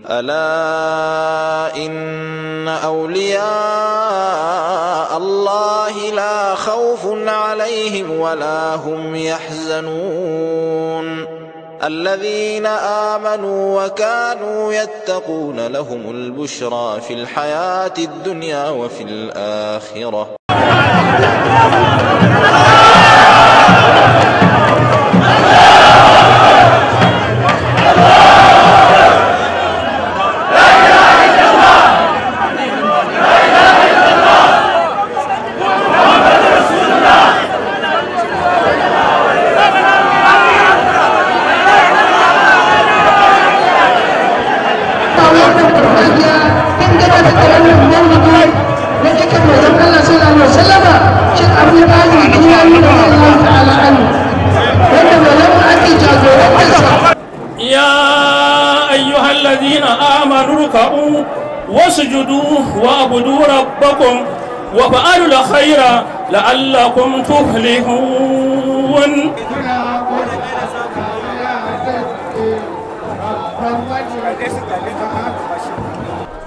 ألا إن أولياء الله لا خوف عليهم ولا هم يحزنون الذين آمنوا وكانوا يتقون لهم البشرى في الحياة الدنيا وفي الآخرة. يا أيها الذين آمنوا اركعوا واسجدوا واعبدوا ربكم وفعلوا الخير لعلكم تفلحون.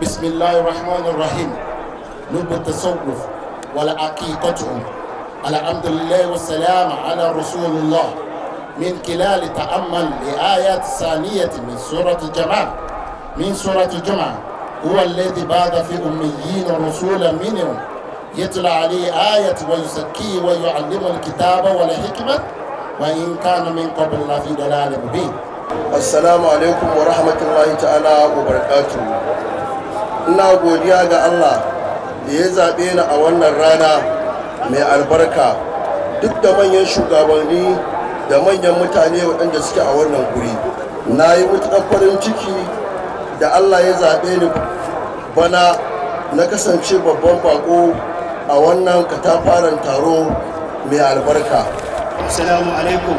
بسم الله الرحمن الرحيم. لب التصوف والعقيقة. الحمد لله والسلام على رسول الله. من خلال تأمل لآيات ثانية من سورة الجمعة هو الذي بعث في أميين رسولا منهم يتلى عليه آية ويزكيه ويعلم الكتاب والحكمة وإن كان من قبل لفي ضلال مبين. Assalamu alaikum wa rahmatullahi ta'ala wa barakatuhu. Ina godiya ga Allah da ya zaɓe ni a wannan rana mai albarka duk da manyan shugabanni da manyan mutane waɗanda suke a wannan guri. Na yi matuƙar farin ciki da Allah ya zaɓe ni bana na kasance babban bako a wannan katafaren taro mai albarka. Assalamu alaikum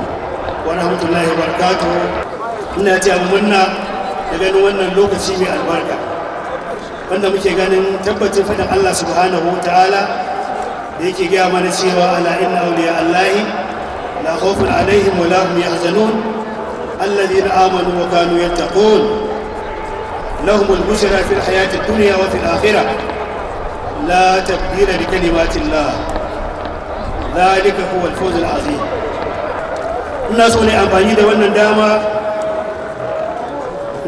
wa rahmatullahi wa barakatuhu. Ina taya murna da ganin wannan lokaci mai albarka wanda muke ganin tabbacin faɗin Allah subhanahu wa ta'ala da yake gaya mana cewa ala inna awliya Allahi la khawfun alaihim wa la hum yahzanun alladhina amanu wa kanu yattaqun lahum al-bushra fil hayati ad-dunya wa fil akhirah la tabdila li kalimati Allah dhalika huwa al-fawz al-azim. Ina so ne amfani da wannan dama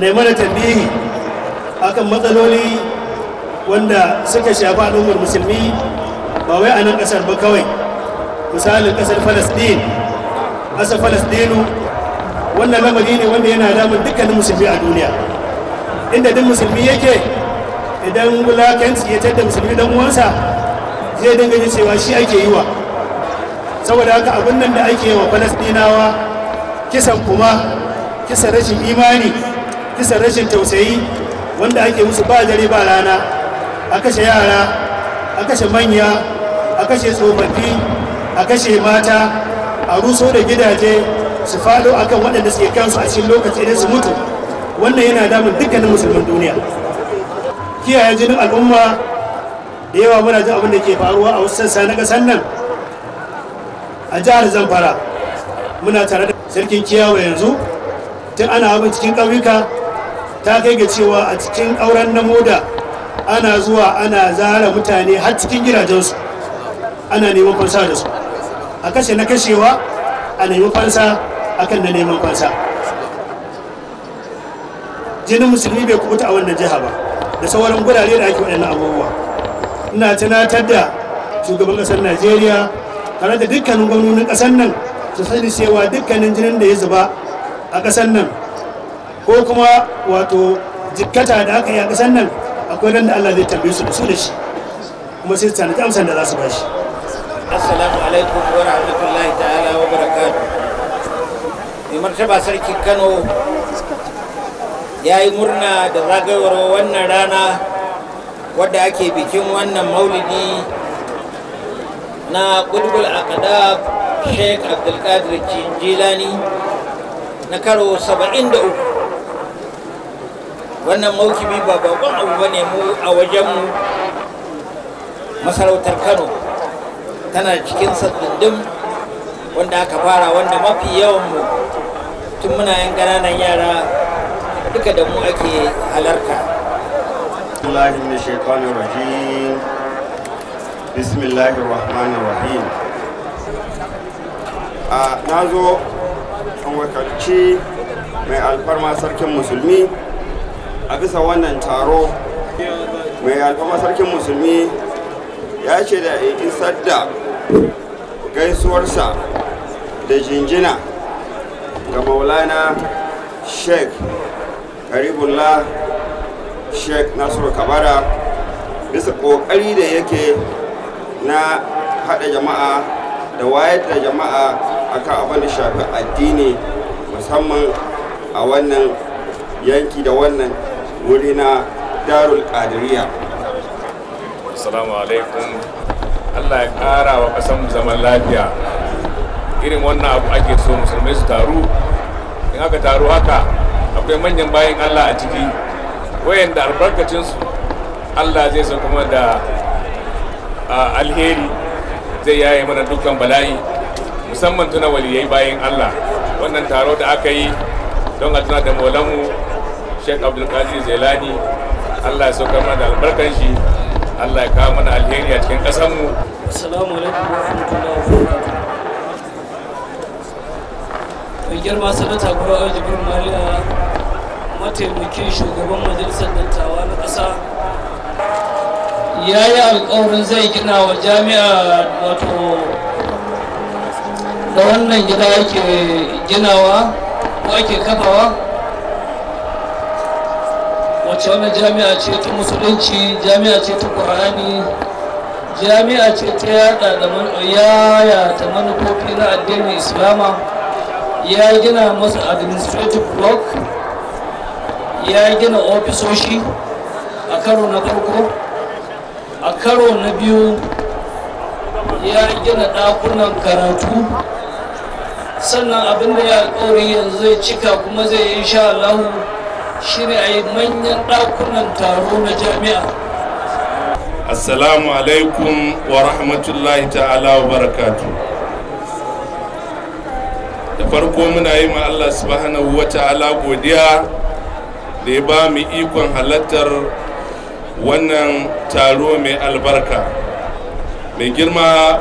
na mana tambihi akan matsaloli wanda suka shafa al'ummar musulmi ba wai a nan kasar ba kawai. Misalin kasar Falasɗin, ƙasar Falasɗinu wannan lamari ne wanda yana damun dukkanin musulmi a duniya. Inda duk musulmi yake idan wulakanci ya tadda musulmi dan uwansa zai dinga ji cewa shi ake yi wa. Saboda haka abin nan da ake yi wa Falasɗinawa kisan kuma kisan rashin imani, kisan rashin tausayi wanda ake musu ba dare ba rana, a kashe yara, a kashe manya, a kashe tsofaffi, a kashe mata, a ruso da gidaje su fado akan waɗanda suke kansu a cikin lokaci idan su mutu. Wannan yana damun dukkanin musulman duniya. Kiyaye jinin al'umma da yawa muna jin abin da ke faruwa a wasu sassa na ƙasar nan. A jihar Zamfara muna tare da sarkin Kiyawa yanzu tun ana abin cikin ƙauyuka ta kai ga cewa a cikin auren na moda ana zuwa ana zara mutane har cikin gidajensu ana neman fansa da su, a kashe na kashewa a neman fansa akan na neman fansa. Jinin musulmi bai kubuta a wannan jiha ba da sauran gurare da ake waɗannan abubuwa. Ina tunatar da shugaban ƙasar Najeriya tare da dukkanin gwamnonin ƙasar nan su sani cewa dukkanin jinin da ya zuba a ƙasar nan ko kuma wato jikkata da aka yi a ƙasar nan akwai ran da Allah zai tambaye su da su da shi kuma sai su tanaji amsan da za su bashi. Assalamu alaikum wa rahmatullahi ta'ala wa barakatuh. Mai martaba sarkin Kano ya yi murna da zagayowar wannan rana wadda ake bikin wannan maulidi na ƙudbul aqdab Sheikh Abdulkadir Jilani na karo 73. Wannan maukibi ba babban abu bane mu a wajenmu. Masarautar Kano tana cikin saddindin wanda aka fara, wanda mafi yawan mu tun muna yan ƙananan yara duka da mu ake halarta. Bismillahi minash shaitanir rajim. Bismillahir rahmanir rahim. Na zo an wakilci mai alfarma sarkin musulmi a bisa wannan taro. Mai alfarma sarkin musulmi ya ce da isar da gaisuwarsa da jinjina ga maulana sheikh karibullah sheikh nasiru kabara bisa kokari da yake na hada jama'a da wayar da jama'a akan abin da shafi addini musamman a wannan yanki da wannan wuri na darul qadiriyya. Assalamu alaikum. Allah ya ƙara wa ƙasarmu zaman lafiya. Irin wannan abu ake so musulmai su taru. In aka taru haka akwai manyan bayan Allah a ciki wayanda albarkacinsu Allah zai so kuma da alheri zai yaye mana dukkan bala'i, musamman tuna waliyai bayan Allah. Wannan taro da aka yi don a tuna da maulanmu Sheikh Abdul Qadir Jailani, Allah ya saukar mana da albarkan shi, Allah ya kawo mana alheri a cikin ƙasarmu. Assalamu alaikum wa rahmatullahi wa barakatuh. Mai girma sanata Gura Jibrin Maliya, mataimakin shugaban majalisar dattawa na ƙasa, ya yi alƙawarin zai gina wa jami'a wato da wannan gida ake ginawa ko ake kafawa, wacce wannan jami'a ce ta musulunci, jami'a ce ta ƙur'ani, jami'a ce ta yaya ta manufofi na addinin islama. Ya gina masa administrative block, ya gina ofisoshi a karo na farko. A karo na biyu ya gina ɗakunan karatu, sannan abinda ya alƙawari yanzu zai cika kuma zai yi insha Allah shi ne a yi manyan ɗakunan taro na jami'a. Assalamu alaikum wa rahmatullahi ta'ala wa barakatu. Da farko muna yi ma Allah subhanahu wa ta'ala godiya da ya ba mu ikon halartar wannan taro mai albarka. Mai girma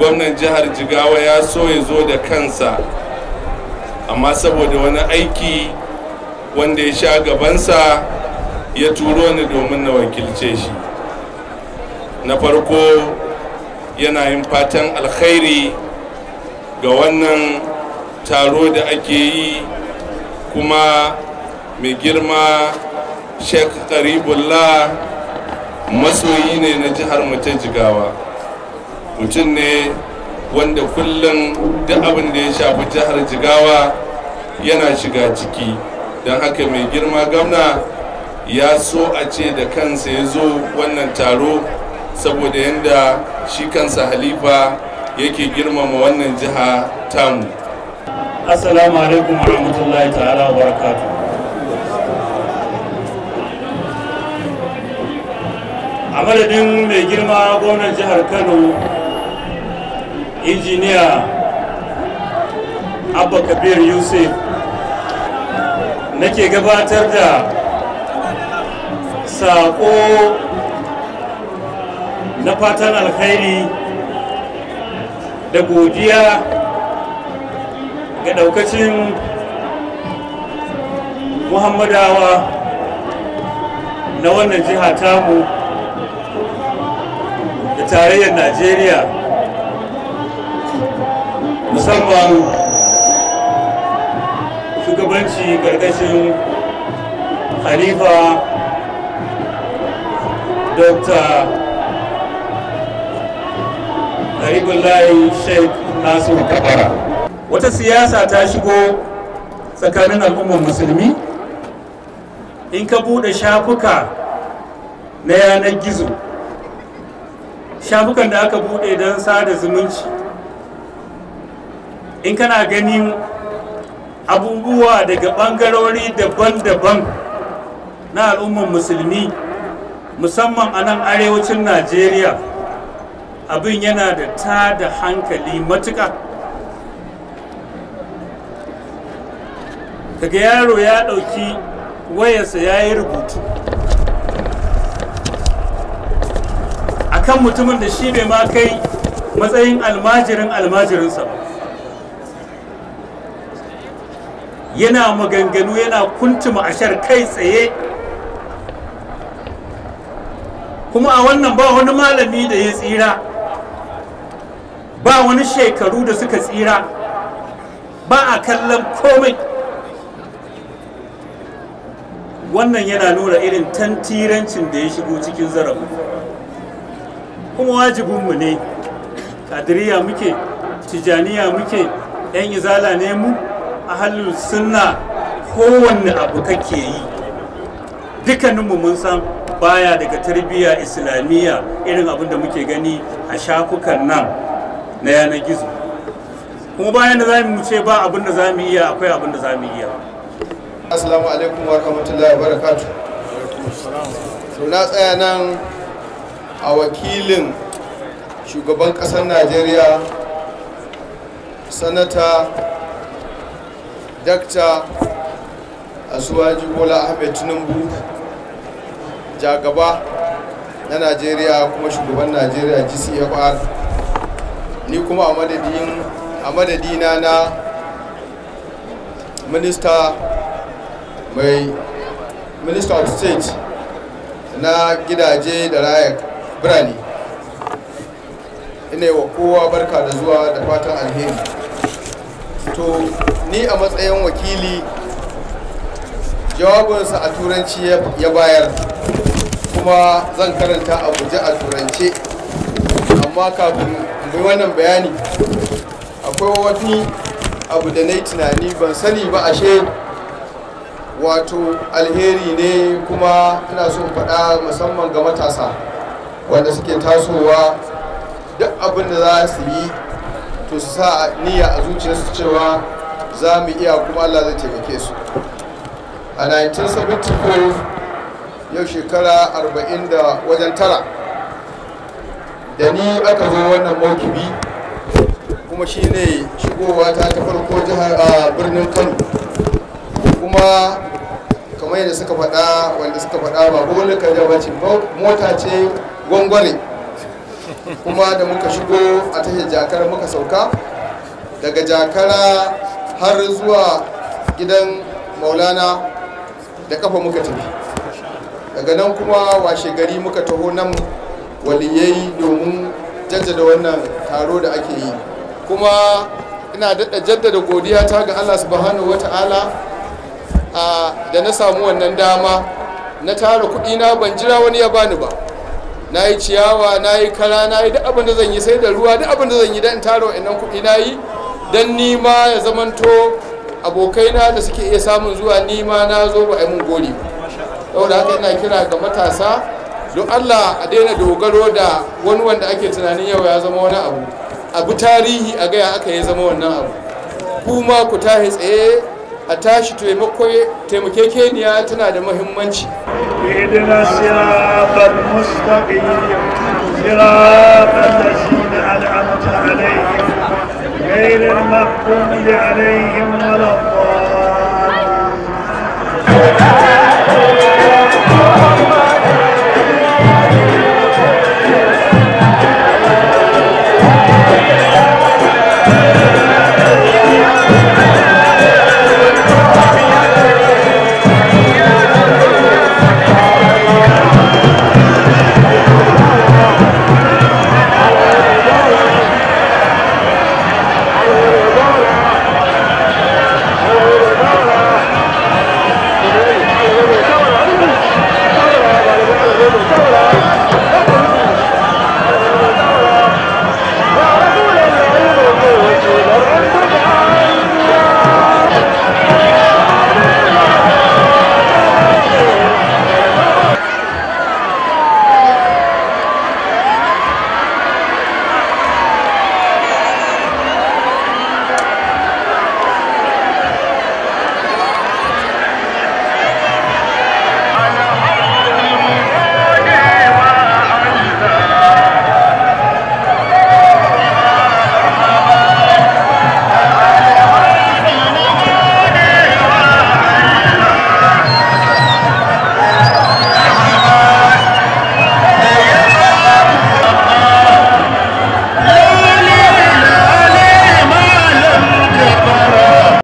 gwamnan jihar Jigawa ya so ya zo da kansa, amma saboda wani aiki wanda ya sha gabansa ya turo ni domin na wakilce shi. Na farko yana yin fatan alkhairi ga wannan taro da ake yi, kuma mai girma Sheikh Karibullah masoyi ne na jihar mu ta Jigawa, mutum ne wanda kullum duk abin da ya shafi jihar Jigawa yana shiga ciki. Don haka mai girma gwamna ya so a ce da kansa ya zo wannan taro, saboda yadda shi kansa halifa yake girmama wannan jiha tamu. Assalamu alaikum wa rahmatullahi ta'ala wa barakatuh. A madadin mai girma gwamnan jihar Kano, injiniya Abba Kabir Yusuf, nake gabatar da saƙo na fatan alkhairi da godiya ga daukacin muhammadawa na wannan jiha tamu da tarayyar Najeriya, musamman shugabanci gargashin Khalifa Dr. Karibullahi Sheikh Nasiru Kabara. Wata siyasa ta shigo tsakanin al'ummar musulmi. In ka bude shafuka na yanar gizo, shafukan da aka bude don sada zumunci, in kana ganin abubuwa daga bangarori daban-daban na al'ummar musulmi, musamman a nan arewacin Najeriya, abin yana da tada hankali matuƙa. Kaga yaro ya ɗauki wayarsa ya yi rubutu akan mutumin da shi bai ma kai matsayin almajirinsa ba, yana maganganu yana kuntuma ashar kai tsaye, kuma a wannan ba wani malami da ya tsira, ba wani shekaru da suka tsira, ba a kallon komai. Wannan yana nuna irin tantirancin da ya shigo cikin zarafi, kuma wajibinmu ne, kadiriya muke, tijaniya muke, 'yan izala ne mu, ahlus sunna, kowanne abu kake yi dukkaninmu mun san baya daga tarbiyya islamiyya irin abin da muke gani a shafukan nan na yanar gizo, kuma bayan da za mu ce ba abin da za mu iya, akwai abin da za mu iya. Assalamu alaikum wa rahmatullahi wa barakatuh. So na tsaya nan a wakilin shugaban ƙasar Najeriya, sanata Dr. Asuwaji Bola Ahmed Tinubu, jagaba na Najeriya kuma shugaban Najeriya GCFR, ni kuma a madadina na Minister of State na gidaje da raya birane, ina yi wa kowa barka da zuwa da fatan alheri. To ni a matsayin wakili, jawabinsa a turanci ya bayar, kuma zan karanta a guje a turance, amma kafin bai wannan bayani akwai wani abu da na yi tunani ban sani ba, ashe wato alheri ne, kuma ina so faɗa musamman ga matasa wanda suke tasowa, duk abin da za su yi to su sa niyya a zuciyarsu cewa za mu iya, kuma Allah zai taimake su. A 1974 yau shekara 40 da wajen tara da ni aka zo wannan maukibi, kuma shine shigowa ta farko jihar a birnin Kano, kuma kamar yadda suka faɗa, wanda suka faɗa ba bole ka da bace mota ce gwangware, kuma da muka shigo a tashar Jakara muka sauka, daga Jakara har zuwa gidan Maulana da kafa muka tafi, daga nan kuma washe gari muka taho nan waliyai domin jaddada wannan taro da ake yi. Kuma ina daɗa jaddada godiya ta ga Allah subhanahu wata'ala da na samu wannan dama na tara kuɗi na, ban jira wani ya bani ba, na yi ciyawa, na yi kara, na yi duk abin da zan yi, sai da ruwa, duk abin da zan yi don tara wa'annan kuɗi na yi, don nima ya zamanto abokaina da suke iya samun zuwa, nima na zo ba a yi mun gori ba. Saboda haka ina kira ga matasa, don Allah a daina dogaro da wani wanda ake tunanin yau ya zama wani abu tarihi a gaya aka yi zama wannan abu. Kuma ku tashi tsaye, a tashi taimakekeniya tana da muhimmanci. اهدنا الصراط المستقيم صراط الذين أنعمت عليهم غير المغضوب عليهم ولا الضالين.